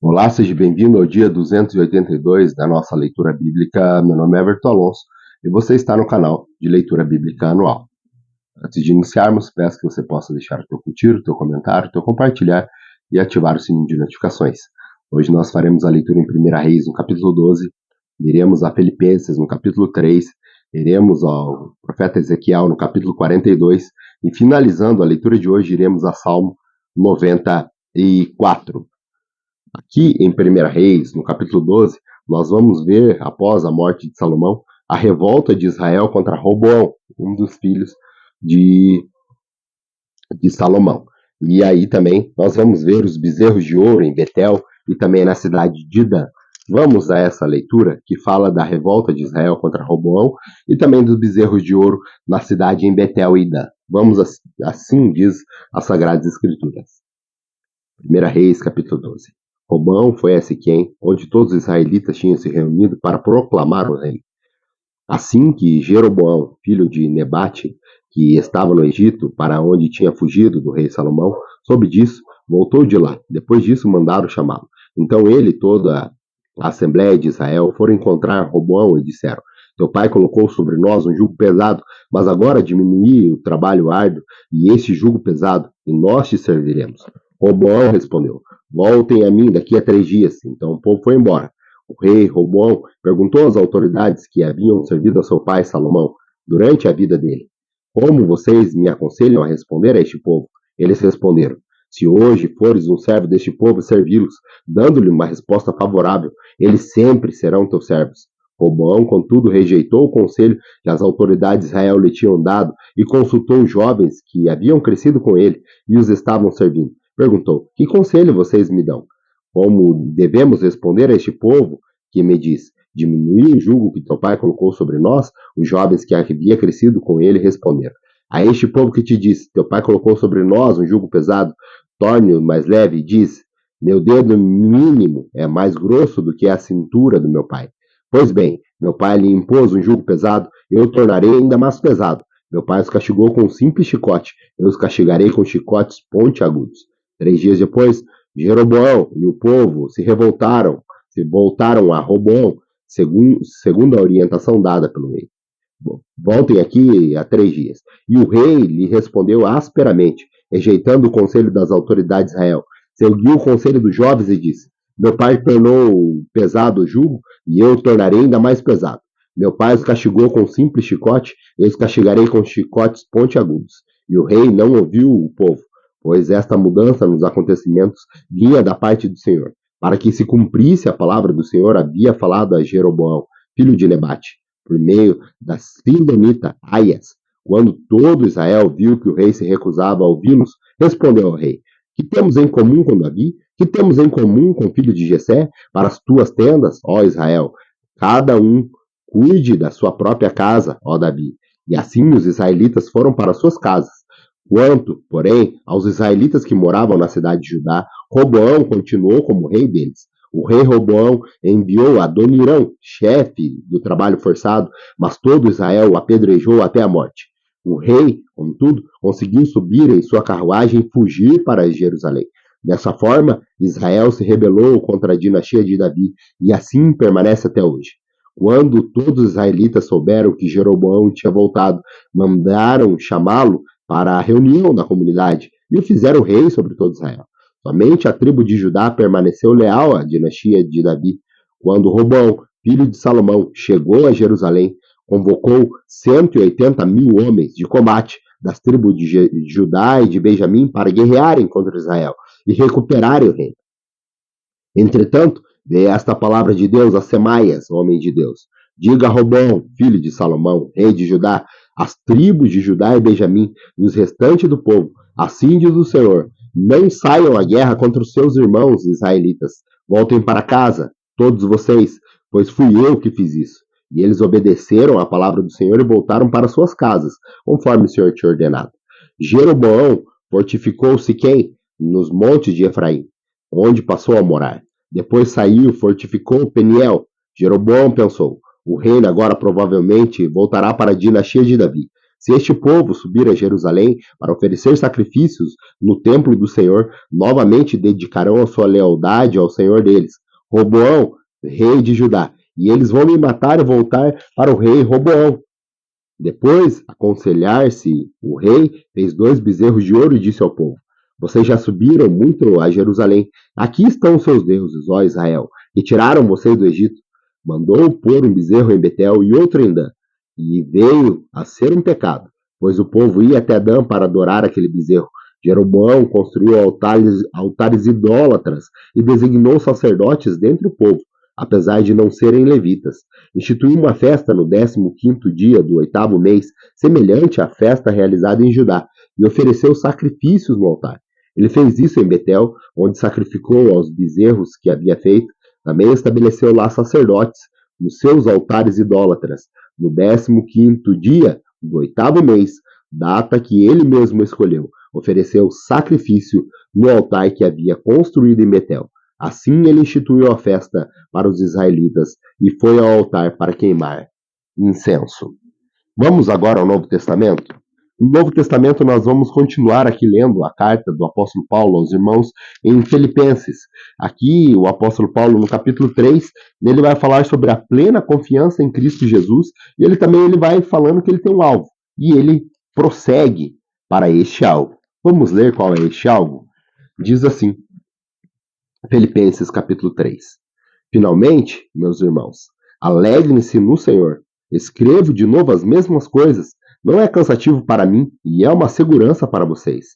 Olá, seja bem-vindo ao dia 282 da nossa leitura bíblica. Meu nome é Everton Alonso e você está no canal de leitura bíblica anual. Antes de iniciarmos, peço que você possa deixar o teu curtir, o teu comentário, o teu compartilhar e ativar o sininho de notificações. Hoje nós faremos a leitura em 1 Reis, no capítulo 12, iremos a Filipenses, no capítulo 3, iremos ao profeta Ezequiel, no capítulo 42, e finalizando a leitura de hoje, iremos a Salmo 94. Aqui em 1 Reis, no capítulo 12, nós vamos ver, após a morte de Salomão, a revolta de Israel contra Roboão, um dos filhos de Salomão. E aí também nós vamos ver os bezerros de ouro em Betel e também na cidade de Dan. Vamos a essa leitura que fala da revolta de Israel contra Roboão e também dos bezerros de ouro na cidade em Betel e Dan. Vamos assim diz as Sagradas Escrituras. 1 Reis, capítulo 12. Roboão foi a Siquém, onde todos os israelitas tinham se reunido para proclamar o rei. Assim que Jeroboão, filho de Nebate, que estava no Egito, para onde tinha fugido do rei Salomão, soube disso, voltou de lá. Depois disso, mandaram chamá-lo. Então ele e toda a Assembleia de Israel foram encontrar Roboão e disseram: Teu pai colocou sobre nós um jugo pesado, mas agora diminui o trabalho árduo e este jugo pesado, e nós te serviremos. Roboão respondeu: Voltem a mim daqui a 3 dias. Então o povo foi embora. O rei Roboão perguntou às autoridades que haviam servido a seu pai Salomão durante a vida dele: Como vocês me aconselham a responder a este povo? Eles responderam: Se hoje fores um servo deste povo servi-los, dando-lhe uma resposta favorável, eles sempre serão teus servos. Roboão, contudo, rejeitou o conselho que as autoridades de Israel lhe tinham dado e consultou os jovens que haviam crescido com ele e os estavam servindo. Perguntou: Que conselho vocês me dão? Como devemos responder a este povo que me diz: Diminuir o jugo que teu pai colocou sobre nós? Os jovens que havia crescido com ele responderam: A este povo que te diz: Teu pai colocou sobre nós um jugo pesado, torne-o mais leve, e diz: Meu dedo mínimo é mais grosso do que a cintura do meu pai. Pois bem, meu pai lhe impôs um jugo pesado, eu o tornarei ainda mais pesado. Meu pai os castigou com um simples chicote, eu os castigarei com chicotes pontiagudos. 3 dias depois, Jeroboão e o povo se voltaram a Roboão, segundo a orientação dada pelo rei. Voltem aqui a 3 dias. E o rei lhe respondeu asperamente, rejeitando o conselho das autoridades de Israel. Seguiu o conselho dos jovens e disse: Meu pai tornou pesado o jugo, e eu o tornarei ainda mais pesado. Meu pai os castigou com um simples chicote, eu os castigarei com chicotes pontiagudos. E o rei não ouviu o povo, pois esta mudança nos acontecimentos vinha da parte do Senhor, para que se cumprisse a palavra do Senhor havia falado a Jeroboão, filho de Nebate, por meio da Silonita Aias. Quando todo Israel viu que o rei se recusava a ouvi-los, respondeu ao rei: Que temos em comum com Davi? Que temos em comum com o filho de Jessé? Para as tuas tendas, ó Israel, cada um cuide da sua própria casa, ó Davi. E assim os israelitas foram para suas casas. Quanto, porém, aos israelitas que moravam na cidade de Judá, Roboão continuou como rei deles. O rei Roboão enviou Adonirão, chefe do trabalho forçado, mas todo Israel o apedrejou até a morte. O rei, contudo, conseguiu subir em sua carruagem e fugir para Jerusalém. Dessa forma, Israel se rebelou contra a dinastia de Davi e assim permanece até hoje. Quando todos os israelitas souberam que Jeroboão tinha voltado, mandaram chamá-lo para a reunião da comunidade e o fizeram rei sobre todo Israel. Somente a tribo de Judá permaneceu leal à dinastia de Davi. Quando Roboão, filho de Salomão, chegou a Jerusalém, convocou 180 mil homens de combate das tribos de Judá e de Benjamim para guerrearem contra Israel e recuperarem o reino. Entretanto, veio esta palavra de Deus a Semaias, homem de Deus: Diga a Roboão, filho de Salomão, rei de Judá, as tribos de Judá e Benjamim e os restantes do povo: Assim diz o Senhor: Não saiam à guerra contra os seus irmãos israelitas. Voltem para casa, todos vocês, pois fui eu que fiz isso. E eles obedeceram à palavra do Senhor e voltaram para suas casas, conforme o Senhor tinha ordenado. Jeroboão fortificou Siquém, nos montes de Efraim, onde passou a morar. Depois saiu, fortificou Peniel. Jeroboão pensou: o reino agora provavelmente voltará para a dinastia de Davi. Se este povo subir a Jerusalém para oferecer sacrifícios no templo do Senhor, novamente dedicarão a sua lealdade ao Senhor deles, Roboão, rei de Judá, e eles vão me matar e voltar para o rei Roboão. Depois, aconselhar-se, o rei fez 2 bezerros de ouro e disse ao povo: Vocês já subiram muito a Jerusalém. Aqui estão os seus deuses, ó Israel, que tiraram vocês do Egito. Mandou pôr um bezerro em Betel e outro em Dan. E veio a ser um pecado, pois o povo ia até Dan para adorar aquele bezerro. Jeroboão construiu altares idólatras e designou sacerdotes dentre o povo, apesar de não serem levitas. Instituiu uma festa no 15º dia do 8º mês, semelhante à festa realizada em Judá, e ofereceu sacrifícios no altar. Ele fez isso em Betel, onde sacrificou aos bezerros que havia feito. Também estabeleceu lá sacerdotes nos seus altares idólatras, no 15º dia do 8º mês, data que ele mesmo escolheu. Ofereceu sacrifício no altar que havia construído em Betel. Assim ele instituiu a festa para os israelitas e foi ao altar para queimar incenso. Vamos agora ao Novo Testamento? No Novo Testamento nós vamos continuar aqui lendo a carta do apóstolo Paulo aos irmãos em Filipenses. Aqui o apóstolo Paulo no capítulo 3, ele vai falar sobre a plena confiança em Cristo Jesus e ele também vai falando que ele tem um alvo e ele prossegue para este alvo. Vamos ler qual é este alvo? Diz assim, Filipenses capítulo 3. Finalmente, meus irmãos, alegrem-se no Senhor. Escrevo de novo as mesmas coisas. Não é cansativo para mim e é uma segurança para vocês.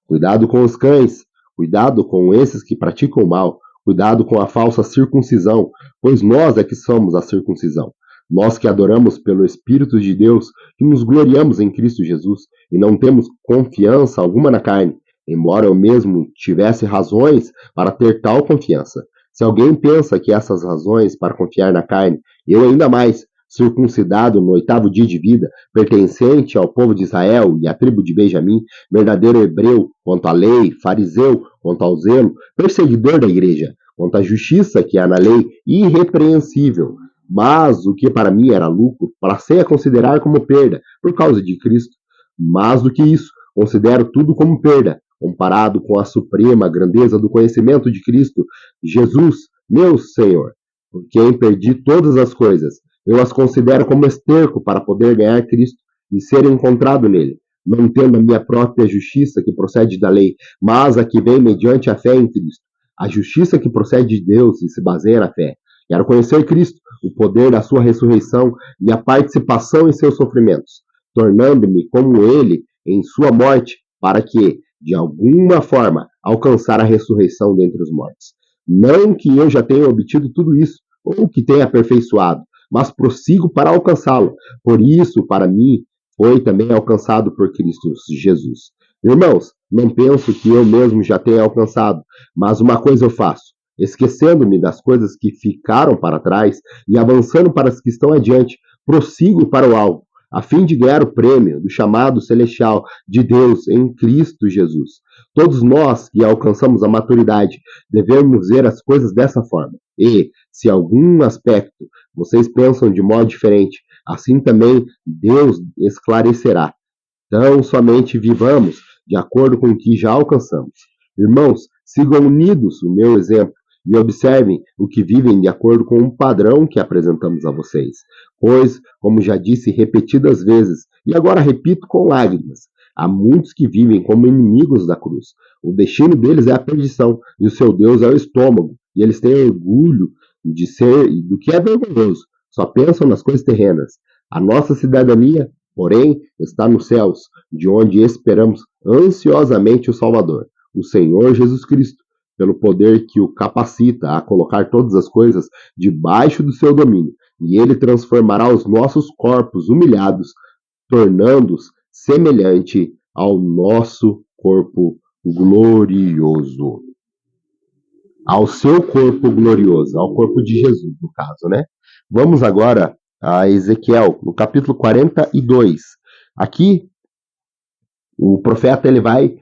Cuidado com os cães, cuidado com esses que praticam o mal, cuidado com a falsa circuncisão, pois nós é que somos a circuncisão. Nós que adoramos pelo Espírito de Deus, que nos gloriamos em Cristo Jesus e não temos confiança alguma na carne, embora eu mesmo tivesse razões para ter tal confiança. Se alguém pensa que essas razões para confiar na carne, eu ainda mais, circuncidado no 8º dia de vida, pertencente ao povo de Israel e à tribo de Benjamim, verdadeiro hebreu quanto à lei, fariseu quanto ao zelo, perseguidor da igreja, quanto à justiça que há na lei, irrepreensível. Mas o que para mim era lucro, passei a considerar como perda, por causa de Cristo. Mais do que isso, considero tudo como perda, comparado com a suprema grandeza do conhecimento de Cristo, Jesus, meu Senhor, por quem perdi todas as coisas. Eu as considero como esterco para poder ganhar Cristo e ser encontrado nele, não tendo a minha própria justiça que procede da lei, mas a que vem mediante a fé em Cristo. A justiça que procede de Deus e se baseia na fé. Quero conhecer Cristo, o poder da sua ressurreição e a participação em seus sofrimentos, tornando-me como ele em sua morte, para que, de alguma forma, alcançar a ressurreição dentre os mortos. Não que eu já tenha obtido tudo isso, ou que tenha aperfeiçoado, mas prossigo para alcançá-lo. Por isso, para mim, foi também alcançado por Cristo Jesus. Irmãos, não penso que eu mesmo já tenha alcançado, mas uma coisa eu faço, esquecendo-me das coisas que ficaram para trás e avançando para as que estão adiante, prossigo para o alvo, a fim de ganhar o prêmio do chamado celestial de Deus em Cristo Jesus. Todos nós que alcançamos a maturidade devemos ver as coisas dessa forma. E, se algum aspecto vocês pensam de modo diferente, assim também Deus esclarecerá. Então, somente vivamos de acordo com o que já alcançamos. Irmãos, sigam unidos o meu exemplo e observem o que vivem de acordo com um padrão que apresentamos a vocês. Pois, como já disse repetidas vezes, e agora repito com lágrimas, há muitos que vivem como inimigos da cruz. O destino deles é a perdição e o seu Deus é o estômago. E eles têm orgulho de ser do que é vergonhoso. Só pensam nas coisas terrenas. A nossa cidadania, porém, está nos céus, de onde esperamos ansiosamente o Salvador, o Senhor Jesus Cristo, pelo poder que o capacita a colocar todas as coisas debaixo do seu domínio, e ele transformará os nossos corpos humilhados, tornando-os semelhante ao nosso corpo glorioso. Ao seu corpo glorioso, ao corpo de Jesus, no caso, né? Vamos agora a Ezequiel, no capítulo 42. Aqui, o profeta ele vai,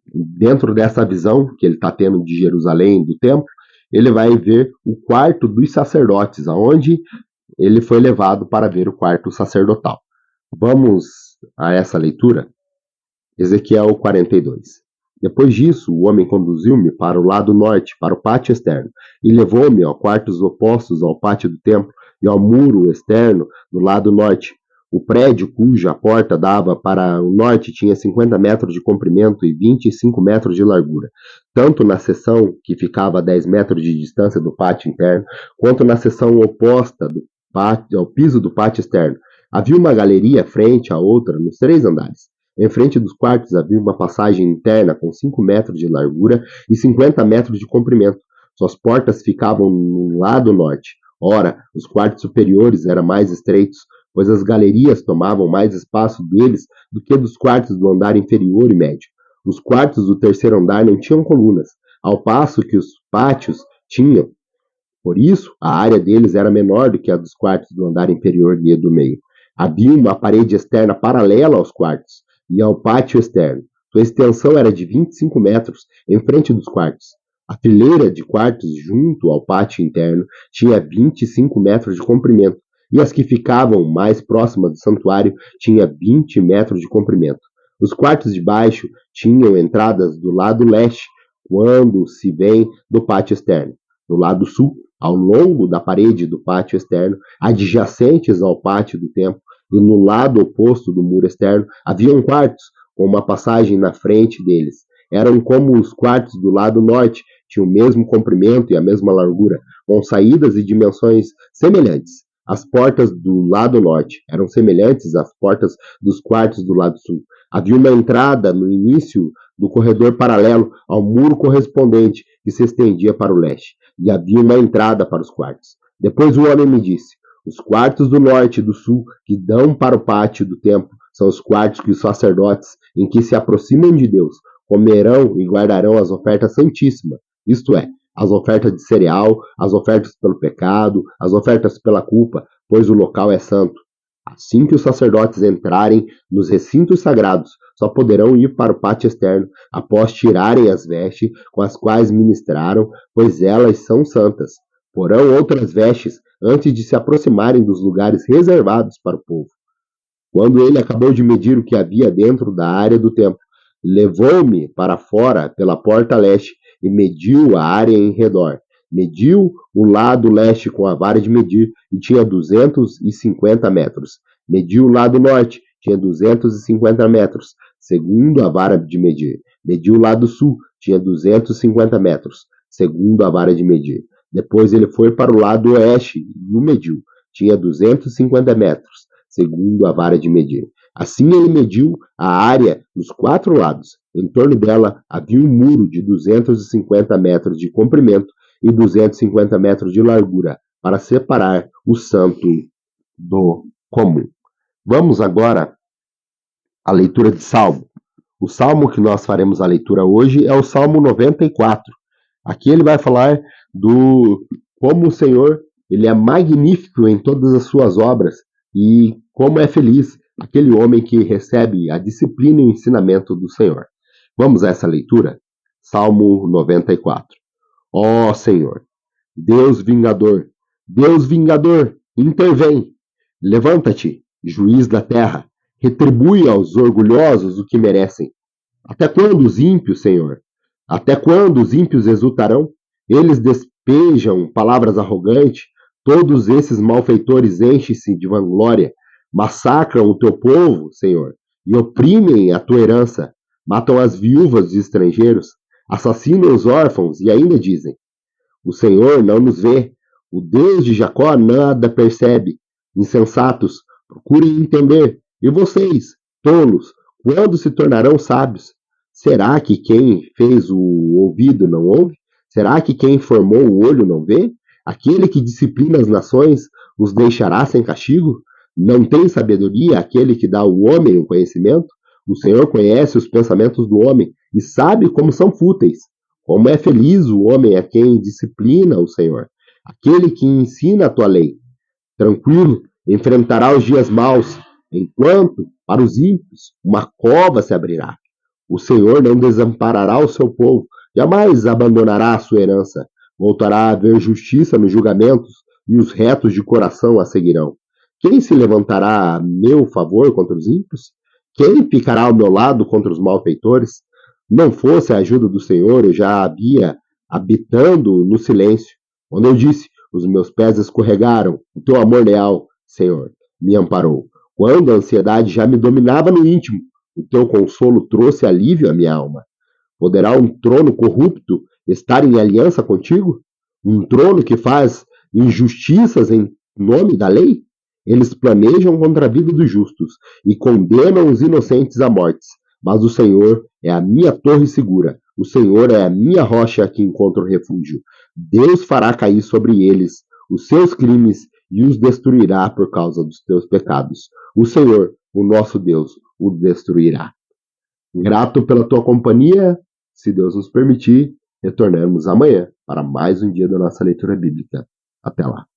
dentro dessa visão que ele está tendo de Jerusalém, do templo, ele vai ver o quarto dos sacerdotes, aonde ele foi levado para ver o quarto sacerdotal. Vamos a essa leitura? Ezequiel 42. Depois disso, o homem conduziu-me para o lado norte, para o pátio externo, e levou-me a quartos opostos ao pátio do templo e ao muro externo do lado norte. O prédio cuja porta dava para o norte tinha 50 metros de comprimento e 25 metros de largura, tanto na seção que ficava a 10 metros de distância do pátio interno, quanto na seção oposta ao piso do pátio externo. Havia uma galeria frente à outra nos 3 andares. Em frente dos quartos havia uma passagem interna com 5 metros de largura e 50 metros de comprimento. Suas portas ficavam no lado norte. Ora, os quartos superiores eram mais estreitos, pois as galerias tomavam mais espaço deles do que dos quartos do andar inferior e médio. Os quartos do terceiro andar não tinham colunas, ao passo que os pátios tinham. Por isso, a área deles era menor do que a dos quartos do andar inferior e do meio. Havia uma parede externa paralela aos quartos e ao pátio externo. Sua extensão era de 25 metros em frente dos quartos. A fileira de quartos junto ao pátio interno tinha 25 metros de comprimento, e as que ficavam mais próximas do santuário tinha 20 metros de comprimento. Os quartos de baixo tinham entradas do lado leste, quando se vem do pátio externo. No lado sul, ao longo da parede do pátio externo, adjacentes ao pátio do templo, e no lado oposto do muro externo, haviam quartos, com uma passagem na frente deles. Eram como os quartos do lado norte, tinham o mesmo comprimento e a mesma largura, com saídas e dimensões semelhantes. As portas do lado norte eram semelhantes às portas dos quartos do lado sul. Havia uma entrada no início do corredor paralelo ao muro correspondente que se estendia para o leste, e havia uma entrada para os quartos. Depois o homem me disse: os quartos do norte e do sul que dão para o pátio do templo são os quartos que os sacerdotes, em que se aproximam de Deus, comerão e guardarão as ofertas santíssimas, isto é, as ofertas de cereal, as ofertas pelo pecado, as ofertas pela culpa, pois o local é santo. Assim que os sacerdotes entrarem nos recintos sagrados, só poderão ir para o pátio externo após tirarem as vestes com as quais ministraram, pois elas são santas. Porão outras vestes antes de se aproximarem dos lugares reservados para o povo. Quando ele acabou de medir o que havia dentro da área do templo, levou-me para fora pela porta leste e mediu a área em redor. Mediu o lado leste com a vara de medir e tinha 250 metros. Mediu o lado norte, tinha 250 metros, segundo a vara de medir. Mediu o lado sul, tinha 250 metros, segundo a vara de medir. Depois ele foi para o lado oeste e o mediu. Tinha 250 metros, segundo a vara de medir. Assim ele mediu a área dos 4 lados. Em torno dela havia um muro de 250 metros de comprimento e 250 metros de largura, para separar o santo do comum. Vamos agora à leitura de Salmo. O salmo que nós faremos a leitura hoje é o Salmo 94. Aqui ele vai falar do como o Senhor ele é magnífico em todas as suas obras e como é feliz aquele homem que recebe a disciplina e o ensinamento do Senhor. Vamos a essa leitura? Salmo 94. Ó Senhor, Deus vingador, intervém. Levanta-te, juiz da terra, retribui aos orgulhosos o que merecem. Até quando os ímpios, Senhor? Até quando os ímpios exultarão? Eles despejam palavras arrogantes, todos esses malfeitores enchem-se de vanglória, massacram o teu povo, Senhor, e oprimem a tua herança, matam as viúvas de estrangeiros, assassinam os órfãos e ainda dizem: o Senhor não nos vê, o Deus de Jacó nada percebe. Insensatos, procurem entender. E vocês, tolos, quando se tornarão sábios? Será que quem fez o ouvido não ouve? Será que quem formou o olho não vê? Aquele que disciplina as nações os deixará sem castigo? Não tem sabedoria aquele que dá ao homem o conhecimento? O Senhor conhece os pensamentos do homem e sabe como são fúteis. Como é feliz o homem a quem disciplina o Senhor, aquele que ensina a tua lei. Tranquilo, enfrentará os dias maus, enquanto, para os ímpios, uma cova se abrirá. O Senhor não desamparará o seu povo, jamais abandonará a sua herança. Voltará a haver justiça nos julgamentos, e os retos de coração a seguirão. Quem se levantará a meu favor contra os ímpios? Quem ficará ao meu lado contra os malfeitores? Não fosse a ajuda do Senhor, eu já havia habitando no silêncio. Quando eu disse, os meus pés escorregaram, o teu amor leal, Senhor, me amparou. Quando a ansiedade já me dominava no íntimo, o teu consolo trouxe alívio à minha alma. Poderá um trono corrupto estar em aliança contigo? Um trono que faz injustiças em nome da lei? Eles planejam contra a vida dos justos e condenam os inocentes à morte. Mas o Senhor é a minha torre segura. O Senhor é a minha rocha que encontro refúgio. Deus fará cair sobre eles os seus crimes e os destruirá por causa dos teus pecados. O Senhor, o nosso Deus, o destruirá. Grato pela tua companhia. Se Deus nos permitir, retornaremos amanhã para mais um dia da nossa leitura bíblica. Até lá.